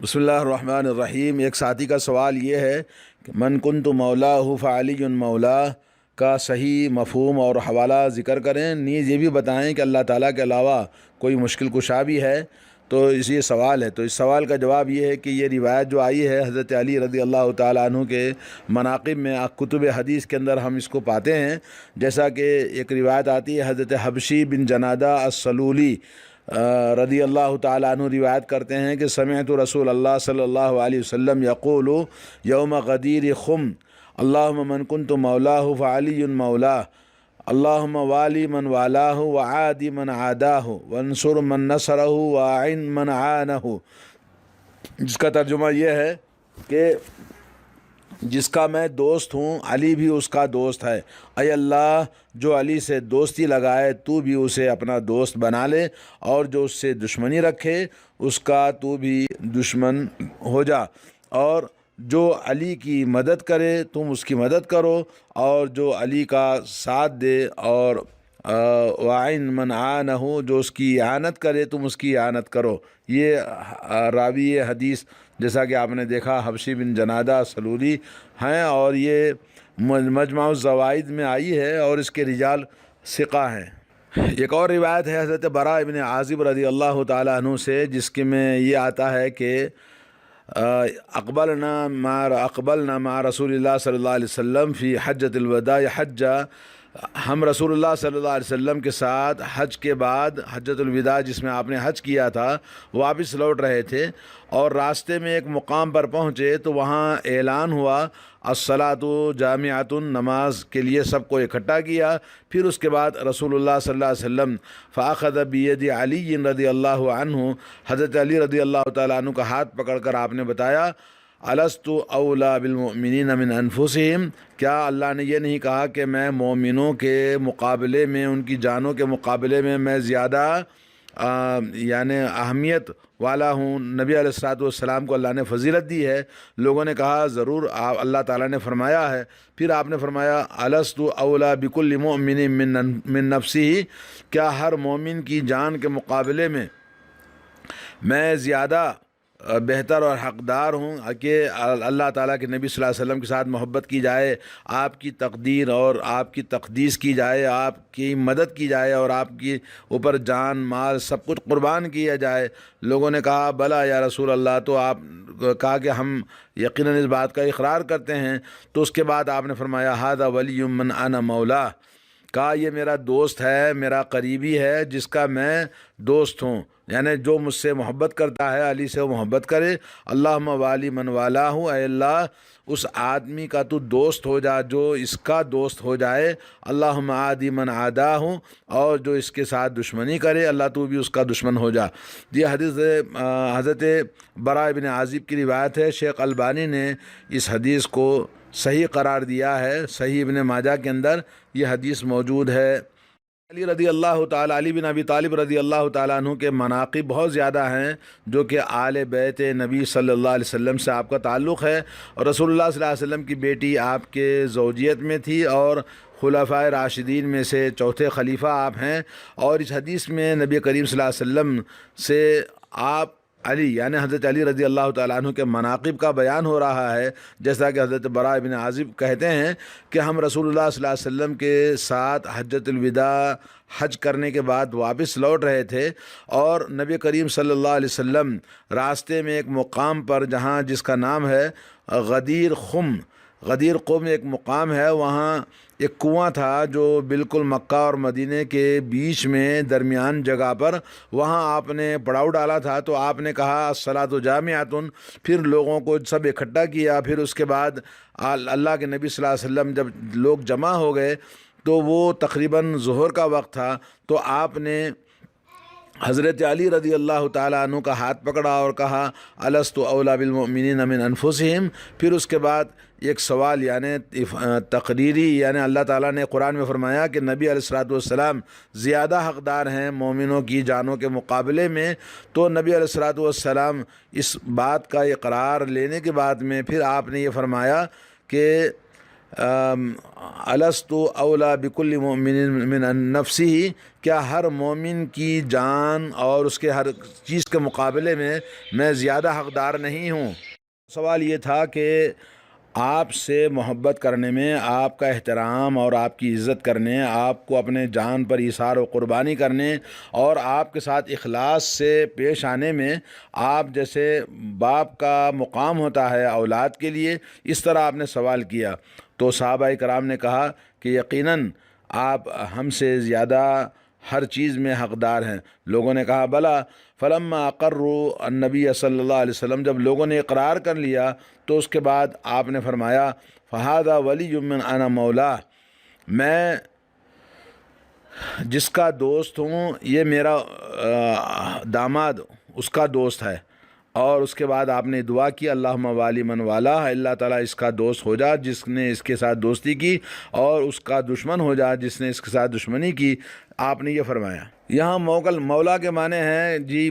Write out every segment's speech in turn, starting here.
بسم اللہ الرحمن الرحیم۔ ایک ساتھی کا سوال یہ ہے کہ من کنت مولاہ فعلی مولا کا صحیح مفہوم اور حوالہ ذکر کریں، نیز یہ بھی بتائیں کہ اللہ تعالیٰ کے علاوہ کوئی مشکل کشا بھی ہے۔ تو یہ سوال ہے، تو اس سوال کا جواب یہ ہے کہ یہ روایت جو آئی ہے حضرت علی رضی اللہ تعالیٰ عنہ کے مناقب میں، کتب حدیث کے اندر ہم اس کو پاتے ہیں۔ جیسا کہ ایک روایت آتی ہے، حضرت حبشی بن جنادہ السلولی رضی اللہ تعالیٰ عنہ روایت کرتے ہیں کہ سمعت رسول اللہ صلی اللہ علیہ وسلم یقول یوم غدیر خم اللہم من کنت مولاہ فعلی مولا اللہم والی من والاہ وعادی من عاداہ وانصر من نصرہ وعن من عانہ، جس کا ترجمہ یہ ہے کہ جس کا میں دوست ہوں علی بھی اس کا دوست ہے، اے اللہ جو علی سے دوستی لگائے تو بھی اسے اپنا دوست بنا لے، اور جو اس سے دشمنی رکھے اس کا تو بھی دشمن ہو جا، اور جو علی کی مدد کرے تم اس کی مدد کرو، اور جو علی کا ساتھ دے، اور وَعِن مَنْ عَانَهُ جو اس کی اعانت کرے تم اس کی اعانت کرو۔ یہ راوی حدیث جیسا کہ آپ نے دیکھا حبشی بن جنادہ سلولی ہیں، اور یہ مجمع الزوائد میں آئی ہے، اور اس کے رجال ثقہ ہیں۔ ایک اور روایت ہے حضرت براء ابن عازب رضی اللہ تعالیٰ عنہ سے، جس کے میں یہ آتا ہے کہ اقبلنا مع رسول اللہ صلی اللہ علیہ وسلم فی حجۃ الوداع حجہ، ہم رسول اللہ صلی اللہ علیہ وسلم کے ساتھ حج کے بعد حجۃ الوداع جس میں آپ نے حج کیا تھا واپس لوٹ رہے تھے، اور راستے میں ایک مقام پر پہنچے تو وہاں اعلان ہوا الصلاۃ جامعۃ، نماز کے لیے سب کو اکٹھا کیا۔ پھر اس کے بعد رسول اللہ صلی اللہ علیہ وسلم فاخذ بید علی رضی اللہ عنہ، حضرت علی رضی اللہ تعالیٰ عنہ کا ہاتھ پکڑ کر آپ نے بتایا الست اولا بالمؤمنین من انفسہم، کیا اللہ نے یہ نہیں کہا کہ میں مومنوں کے مقابلے میں، ان کی جانوں کے مقابلے میں زیادہ یعنی اہمیت والا ہوں؟ نبی علیہ الصلوۃ والسلام کو اللہ نے فضیلت دی ہے۔ لوگوں نے کہا ضرور اللہ تعالیٰ نے فرمایا ہے۔ پھر آپ نے فرمایا الست اولا بکل مؤمن من نفسہ، کیا ہر مومن کی جان کے مقابلے میں زیادہ بہتر اور حقدار ہوں کہ اللہ تعالیٰ کے نبی صلی اللہ علیہ وسلم کے ساتھ محبت کی جائے، آپ کی تقدیر اور آپ کی تقدیس کی جائے، آپ کی مدد کی جائے، اور آپ کی اوپر جان مال سب کچھ قربان کیا جائے؟ لوگوں نے کہا بلا یا رسول اللہ، تو آپ کہا کہ ہم یقیناً اس بات کا اقرار کرتے ہیں۔ تو اس کے بعد آپ نے فرمایا ھذا ولی من انا مولا، کہا یہ میرا دوست ہے، میرا قریبی ہے جس کا میں دوست ہوں، یعنی جو مجھ سے محبت کرتا ہے علی سے وہ محبت کرے۔ اللہم والی من والاہ، اے اللہ اس آدمی کا تو دوست ہو جا جو اس کا دوست ہو جائے۔ اللہم عادی من عاداہ، اور جو اس کے ساتھ دشمنی کرے اللہ تو بھی اس کا دشمن ہو جا۔ یہ حدیث حضرت براء بن عازب کی روایت ہے۔ شیخ البانی نے اس حدیث کو صحیح قرار دیا ہے، صحیح ابن ماجہ کے اندر یہ حدیث موجود ہے۔ علی رضی اللہ تعالیٰ، علی بن ابی طالب رضی اللہ تعالیٰ عنہ کے مناقب بہت زیادہ ہیں، جو کہ آل بیت نبی صلی اللہ علیہ وسلم سے آپ کا تعلق ہے، اور رسول اللہ صلی اللہ علیہ وسلم کی بیٹی آپ کے زوجیت میں تھی، اور خلفائے راشدین میں سے چوتھے خلیفہ آپ ہیں۔ اور اس حدیث میں نبی کریم صلی اللہ علیہ وسلم سے آپ علی یعنی حضرت علی رضی اللہ تعالیٰ عنہ کے مناقب کا بیان ہو رہا ہے، جیسا کہ حضرت براء بن عازب کہتے ہیں کہ ہم رسول اللہ صلی اللہ علیہ وسلم کے ساتھ حجۃ الوداع حج کرنے کے بعد واپس لوٹ رہے تھے، اور نبی کریم صلی اللہ علیہ وسلم راستے میں ایک مقام پر جس کا نام ہے غدیر قم ایک مقام ہے، وہاں ایک کنواں تھا جو بالکل مکہ اور مدینہ کے بیچ میں درمیان جگہ پر، وہاں آپ نے پڑاؤ ڈالا تھا۔ تو آپ نے کہا الصلاۃ جامعۃ، پھر لوگوں کو سب اکٹھا کیا۔ پھر اس کے بعد اللہ کے نبی صلی اللہ علیہ وسلم جب لوگ جمع ہو گئے تو وہ تقریباً ظہر کا وقت تھا، تو آپ نے حضرت علی رضی اللہ تعالیٰ عنہ کا ہاتھ پکڑا اور کہا الست اولا بالمؤمنین من انفسہم۔ پھر اس کے بعد ایک سوال یعنی تقریری، یعنی اللہ تعالیٰ نے قرآن میں فرمایا کہ نبی علیہ الصلوۃ والسلام زیادہ حقدار ہیں مومنوں کی جانوں کے مقابلے میں۔ تو نبی علیہ الصلوۃ والسلام اس بات کا اقرار لینے کے بعد میں پھر آپ نے یہ فرمایا کہ الست اولا بکل مومن من نفسی، کیا ہر مومن کی جان اور اس کے ہر چیز کے مقابلے میں زیادہ حقدار نہیں ہوں؟ سوال یہ تھا کہ آپ سے محبت کرنے میں، آپ کا احترام اور آپ کی عزت کرنے، آپ کو اپنے جان پر ایثار و قربانی کرنے اور آپ کے ساتھ اخلاص سے پیش آنے میں آپ جیسے باپ کا مقام ہوتا ہے اولاد کے لیے، اس طرح آپ نے سوال کیا تو صحابہ کرام نے کہا کہ یقیناً آپ ہم سے زیادہ ہر چیز میں حقدار ہیں۔ لوگوں نے کہا بلا، فلما اقروا النبی صلی اللہ علیہ وسلم، جب لوگوں نے اقرار کر لیا تو اس کے بعد آپ نے فرمایا فہذا ولی من انا مولا، میں جس کا دوست ہوں یہ میرا داماد اس کا دوست ہے۔ اور اس کے بعد آپ نے دعا کی اللہم والی من والا، اللہ تعالیٰ اس کا دوست ہو جا جس نے اس کے ساتھ دوستی کی، اور اس کا دشمن ہو جا جس نے اس کے ساتھ دشمنی کی۔ آپ نے یہ فرمایا۔ یہاں مولا کے معنی ہیں جی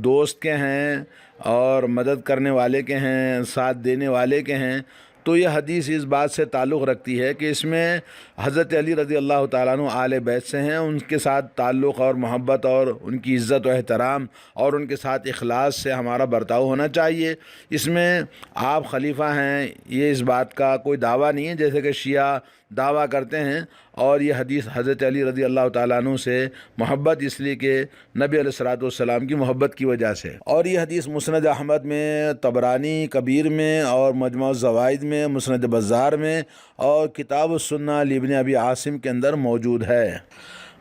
دوست کے ہیں اور مدد کرنے والے کے ہیں، ساتھ دینے والے کے ہیں۔ تو یہ حدیث اس بات سے تعلق رکھتی ہے کہ اس میں حضرت علی رضی اللہ تعالیٰ عنہ آل بیت سے ہیں، ان کے ساتھ تعلق اور محبت اور ان کی عزت و احترام اور ان کے ساتھ اخلاص سے ہمارا برتاؤ ہونا چاہیے۔ اس میں آپ خلیفہ ہیں یہ اس بات کا کوئی دعویٰ نہیں ہے جیسے کہ شیعہ دعویٰ کرتے ہیں، اور یہ حدیث حضرت علی رضی اللہ تعالیٰ عنہ سے محبت اس لیے کہ نبی علیہ الصلوۃ والسلام کی محبت کی وجہ سے۔ اور یہ حدیث مسند احمد میں، طبرانی کبیر میں، اور مجموع الزوائد میں، مسند بزار میں، اور کتاب السنہ لابن ابی عاصم کے اندر موجود ہے۔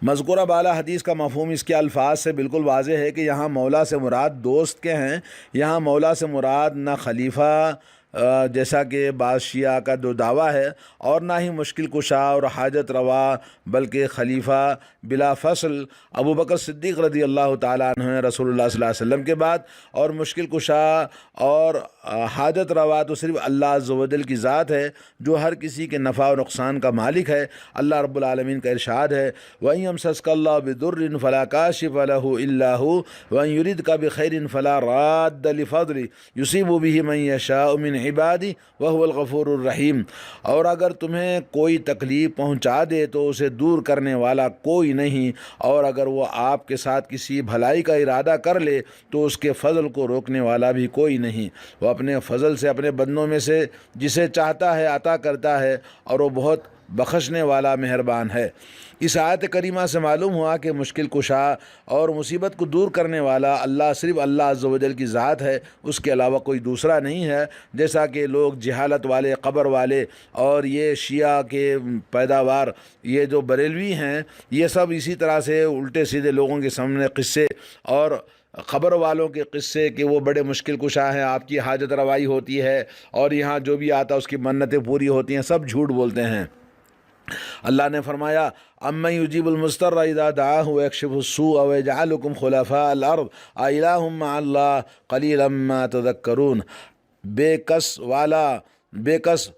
مذکورہ بالا حدیث کا مفہوم اس کے الفاظ سے بالکل واضح ہے کہ یہاں مولا سے مراد دوست کے ہیں۔ یہاں مولا سے مراد نہ خلیفہ جیسا کہ بعض شیعہ کا جو دعویٰ ہے، اور نہ ہی مشکل کشا اور حاجت روا، بلکہ خلیفہ بلا فصل ابو بکر صدیق رضی اللہ تعالیٰ عنہ ہیں رسول اللہ صلی اللہ علیہ وسلم کے بعد، اور مشکل کشا اور حاجت روا تو صرف اللہ عز و جل کی ذات ہے جو ہر کسی کے نفع و نقصان کا مالک ہے۔ اللہ رب العالمین کا ارشاد ہے وَإِن يَمْسَسْكَ اللَّهُ بِضُرٍّ فَلَا كَاشِفَ لَهُ إِلَّا هُوَ وَإِن يُرِدْكَ بِخَيْرٍ فَلَا رَادَّ لِفَضْلِهِ يُصِيبُ بِهِ مَن يَشَاءُ مِنْ عِبَادِهِ وَهُوَ الْغَفُورُ الرَّحِيمُ۔ اور اگر تمہیں کوئی تکلیف پہنچا دے تو اسے دور کرنے والا کوئی نہیں، اور اگر وہ آپ کے ساتھ کسی بھلائی کا ارادہ کر لے تو اس کے فضل کو روکنے والا بھی کوئی نہیں۔ وہ اپنے فضل سے اپنے بندوں میں سے جسے چاہتا ہے عطا کرتا ہے، اور وہ بہت بخشنے والا مہربان ہے۔ اس آیت کریمہ سے معلوم ہوا کہ مشکل کشا اور مصیبت کو دور کرنے والا اللہ صرف اللہ عز و جل کی ذات ہے، اس کے علاوہ کوئی دوسرا نہیں ہے۔ جیسا کہ لوگ جہالت والے، قبر والے اور یہ شیعہ کے پیداوار یہ جو بریلوی ہیں، یہ سب اسی طرح سے الٹے سیدھے لوگوں کے سامنے قصے اور خبر والوں کے قصے کہ وہ بڑے مشکل کشا ہیں، آپ کی حاجت روائی ہوتی ہے، اور یہاں جو بھی آتا اس کی منتیں پوری ہوتی ہیں، سب جھوٹ بولتے ہیں۔ اللہ نے فرمایا اَمَّن يُجِيبُ الْمُضْطَرَّ إِذَا دَعَاهُ وَيَكْشِفُ السُّوءَ وَيَجْعَلُكُمْ خُلَفَاءَ الْأَرْضِ أَإِلَٰهٌ مَّعَ اللَّهِ قَلِيلًا مَّا تَذَكَّرُونَ۔ بے کس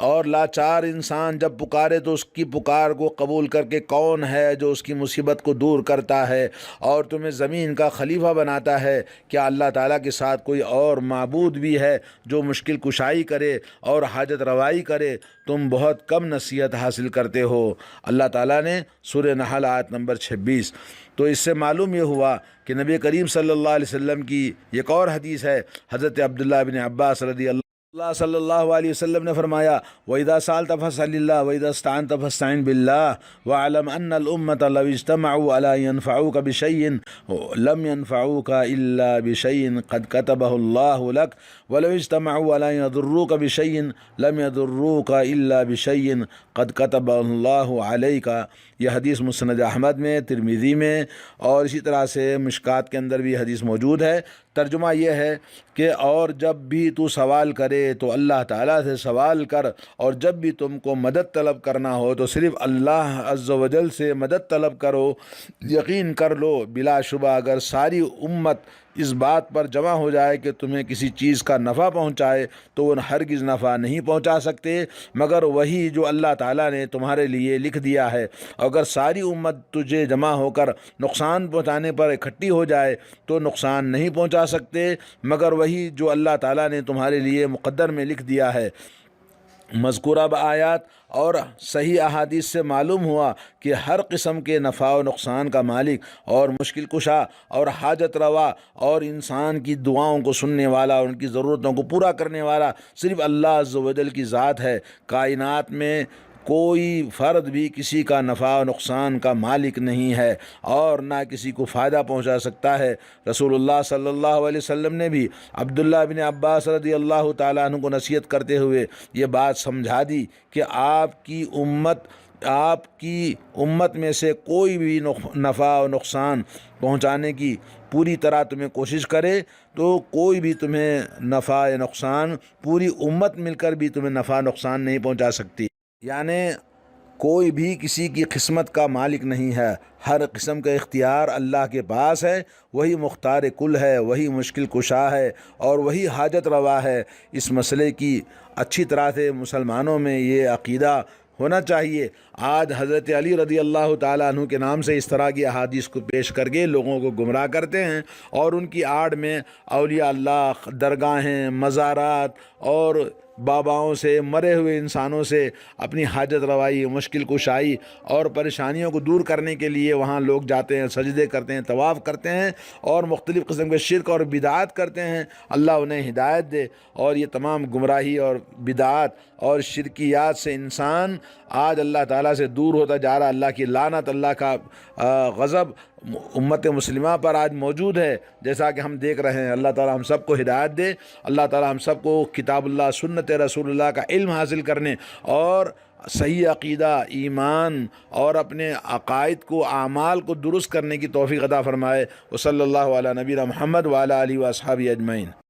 اور لاچار انسان جب پکارے تو اس کی پکار کو قبول کر کے کون ہے جو اس کی مصیبت کو دور کرتا ہے اور تمہیں زمین کا خلیفہ بناتا ہے؟ کیا اللہ تعالیٰ کے ساتھ کوئی اور معبود بھی ہے جو مشکل کشائی کرے اور حاجت روائی کرے؟ تم بہت کم نصیحت حاصل کرتے ہو۔ اللہ تعالیٰ نے سورہ نحل آیت نمبر 26۔ تو اس سے معلوم یہ ہوا کہ نبی کریم صلی اللہ علیہ وسلم کی ایک اور حدیث ہے، حضرت عبداللہ بن عباس رضی اللہ صلی اللہ علیہ وسلم نے فرمایا وَإِذَا سَأَلْتَ فَاسْأَلِ اللَّهَ وَإِذَا اسْتَعَنْتَ فَاسْتَعِنْ بِاللَّهِ وَاعْلَمْ أَنَّ الْأُمَّةَ لَوِ اجْتَمَعُوا عَلَىٰ يَنْفَعُوكَ بِشَيْءٍ لَمْ يَنْفَعُوكَ إِلَّا بِشَيْءٍ قَدْ كَتَبَهُ اللَّهُ لَكَ وَلَوِ اجْتَمَعُوا عَلَىٰ يَضُرُّوكَ بِشَيْءٍ لَمْ يَضُرُّوكَ إِلَّا بِشَيْءٍ قَدْ كَتَبَهُ اللَّهُ عَلَيْكَ۔ یہ حدیث مسند احمد میں، ترمذی میں، اور اسی طرح سے مشکات کے اندر بھی حدیث موجود ہے۔ ترجمہ یہ ہے کہ اور جب بھی تو سوال کرے تو اللہ تعالیٰ سے سوال کر، اور جب بھی تم کو مدد طلب کرنا ہو تو صرف اللہ عز و جل سے مدد طلب کرو۔ یقین کر لو بلا شبہ اگر ساری امت اس بات پر جمع ہو جائے کہ تمہیں کسی چیز کا نفع پہنچائے تو وہ ہرگز نفع نہیں پہنچا سکتے مگر وہی جو اللہ تعالیٰ نے تمہارے لیے لکھ دیا ہے۔ اگر ساری امت تجھے جمع ہو کر نقصان پہنچانے پر اکٹھی ہو جائے تو نقصان نہیں پہنچا سکتے مگر وہی جو اللہ تعالیٰ نے تمہارے لیے مقدر میں لکھ دیا ہے۔ مذکورہ آیات اور صحیح احادیث سے معلوم ہوا کہ ہر قسم کے نفع و نقصان کا مالک اور مشکل کشا اور حاجت روا اور انسان کی دعاؤں کو سننے والا اور ان کی ضرورتوں کو پورا کرنے والا صرف اللہ عز و جل کی ذات ہے۔ کائنات میں کوئی فرد بھی کسی کا نفع و نقصان کا مالک نہیں ہے اور نہ کسی کو فائدہ پہنچا سکتا ہے۔ رسول اللہ صلی اللہ علیہ وسلم نے بھی عبداللہ بن عباس رضی اللہ تعالیٰ عنہ کو نصیحت کرتے ہوئے یہ بات سمجھا دی کہ آپ کی امت میں سے کوئی بھی نفع و نقصان پہنچانے کی پوری طرح تمہیں کوشش کرے تو کوئی بھی تمہیں نفع یا نقصان، پوری امت مل کر بھی تمہیں نفع نقصان نہیں پہنچا سکتی۔ یعنی کوئی بھی کسی کی قسمت کا مالک نہیں ہے، ہر قسم کا اختیار اللہ کے پاس ہے، وہی مختار کل ہے، وہی مشکل کشا ہے اور وہی حاجت روا ہے۔ اس مسئلے کی اچھی طرح سے مسلمانوں میں یہ عقیدہ ہونا چاہیے۔ آج حضرت علی رضی اللہ تعالیٰ عنہ کے نام سے اس طرح کی احادیث کو پیش کر کے لوگوں کو گمراہ کرتے ہیں اور ان کی آڑ میں اولیاء اللہ، درگاہیں، مزارات اور باباؤں سے، مرے ہوئے انسانوں سے اپنی حاجت روائی، مشکل کشائی اور پریشانیوں کو دور کرنے کے لیے وہاں لوگ جاتے ہیں، سجدے کرتے ہیں، طواف کرتے ہیں اور مختلف قسم کے شرک اور بدعات کرتے ہیں۔ اللہ انہیں ہدایت دے۔ اور یہ تمام گمراہی اور بدعات اور شرکیات سے انسان آج اللہ تعالیٰ سے دور ہوتا جا رہا۔ اللہ کی لعنت، اللہ کا غضب امت مسلمہ پر آج موجود ہے، جیسا کہ ہم دیکھ رہے ہیں۔ اللہ تعالیٰ ہم سب کو ہدایت دے۔ اللہ تعالیٰ ہم سب کو کتاب اللہ، سنت رسول اللہ کا علم حاصل کرنے اور صحیح عقیدہ، ایمان اور اپنے عقائد کو، اعمال کو درست کرنے کی توفیق عطا فرمائے۔ وصلی اللہ علی نبینا محمد وعلی آلہ واصحابہ اجمعین۔